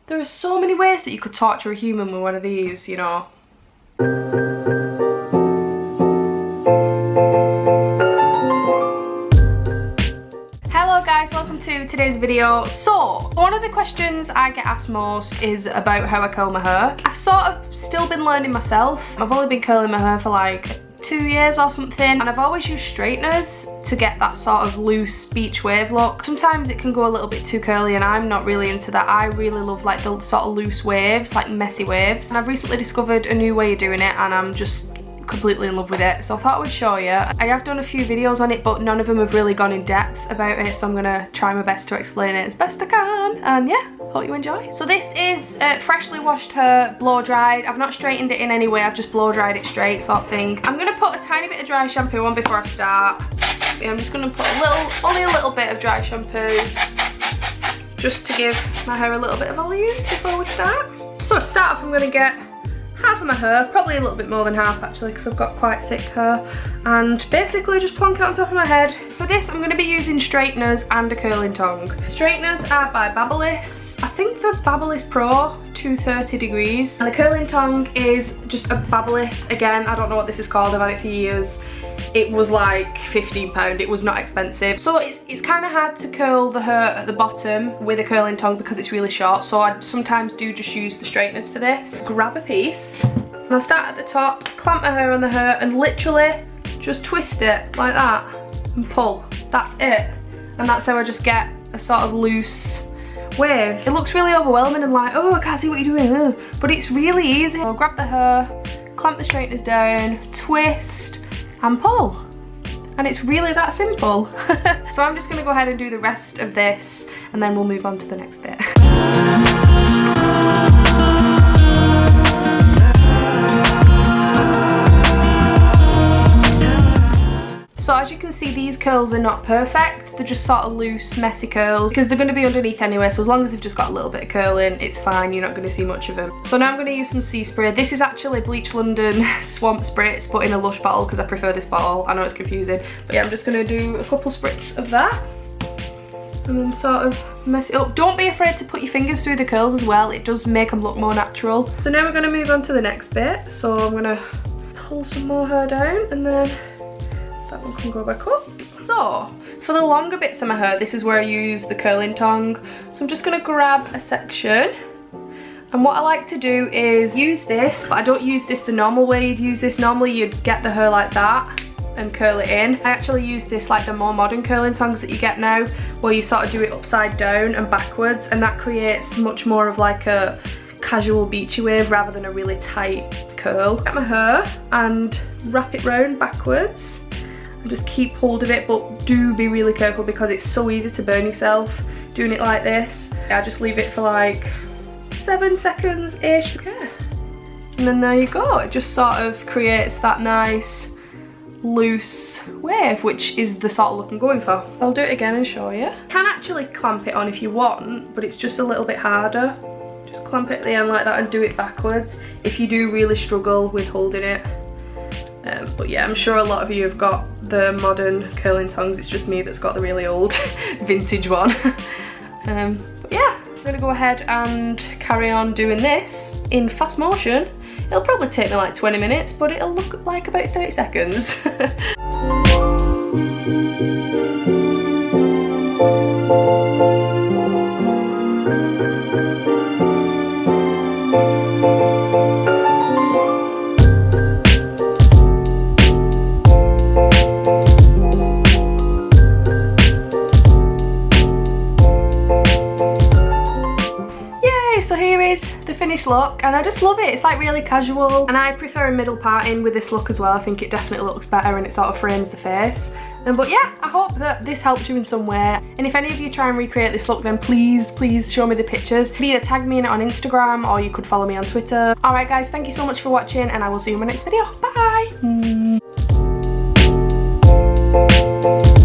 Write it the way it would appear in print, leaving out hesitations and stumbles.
There are so many ways that you could torture a human with one of these, you know. Hello guys, welcome to today's video. So, one of the questions I get asked most is about how I curl my hair. I've sort of still been learning myself. I've only been curling my hair for like 2 years or something, and I've always used straighteners to get that sort of loose beach wave look. Sometimes it can go a little bit too curly and I'm not really into that. I really love like the sort of loose waves, like messy waves. And I've recently discovered a new way of doing it and I'm just completely in love with it. So I thought I would show you. I have done a few videos on it, but none of them have really gone in depth about it, so I'm gonna try my best to explain it as best I can. And yeah, hope you enjoy. So this is freshly washed hair, blow dried. I've not straightened it in any way, I've just blow dried it straight sort of thing. I'm gonna put a tiny bit of dry shampoo on before I start. Yeah, I'm just gonna put only a little bit of dry shampoo just to give my hair a little bit of volume before we start. So to start off, I'm gonna get half of my hair, probably a little bit more than half actually because I've got quite thick hair, and basically just plonk it on top of my head. For this I'm going to be using straighteners and a curling tongue. Straighteners are by Babyliss. I think the Babyliss Pro 230 degrees, and the curling tongue is just a Babyliss. Again, I don't know what this is called, I've had it for years. It was like £15, it was not expensive. So it's kind of hard to curl the hair at the bottom with a curling tongue because it's really short, so I sometimes do just use the straighteners for this. Grab a piece, and I'll start at the top, clamp my hair on the hair and literally just twist it like that and pull. That's it. And that's how I just get a sort of loose wave. It looks really overwhelming and like, oh, I can't see what you're doing, but it's really easy. I'll grab the hair, clamp the straighteners down, twist, and pull, and it's really that simple. So I'm just going to go ahead and do the rest of this and then we'll move on to the next bit. So as you can see, these curls are not perfect, they're just sort of loose, messy curls because they're going to be underneath anyway, so as long as they've just got a little bit of curling, it's fine, you're not going to see much of them. So now I'm going to use some sea spray. This is actually Bleach London Swamp Spritz, but in a Lush bottle because I prefer this bottle. I know it's confusing, but yeah, I'm just going to do a couple spritz of that and then sort of mess it up. Don't be afraid to put your fingers through the curls as well, it does make them look more natural. So now we're going to move on to the next bit, so I'm going to pull some more hair down and then that one can go back up. So for the longer bits of my hair, this is where I use the curling tongue. So I'm just going to grab a section, and what I like to do is use this, but I don't use this the normal way you'd use this. Normally you'd get the hair like that and curl it in. I actually use this like the more modern curling tongues that you get now, where you sort of do it upside down and backwards, and that creates much more of like a casual beachy wave rather than a really tight curl. Get my hair and wrap it round backwards. Just keep hold of it, but do be really careful because it's so easy to burn yourself doing it like this. I just leave it for like 7 seconds-ish. Okay. And then there you go, it just sort of creates that nice loose wave, which is the sort of look I'm going for. I'll do it again and show you. You can actually clamp it on if you want, but it's just a little bit harder. Just clamp it at the end like that and do it backwards if you do really struggle with holding it. But yeah, I'm sure a lot of you have got the modern curling tongues, it's just me that's got the really old vintage one. But yeah, I'm gonna go ahead and carry on doing this in fast motion. It'll probably take me like 20 minutes, but it'll look like about 30 seconds. Finished look, and I just love it. It's like really casual, and I prefer a middle parting with this look as well. I think it definitely looks better and it sort of frames the face. But yeah, I hope that this helps you in some way, and if any of you try and recreate this look, then please show me the pictures. Either tag me in it on Instagram or you could follow me on Twitter. Alright guys, thank you so much for watching, and I will see you in my next video. Bye!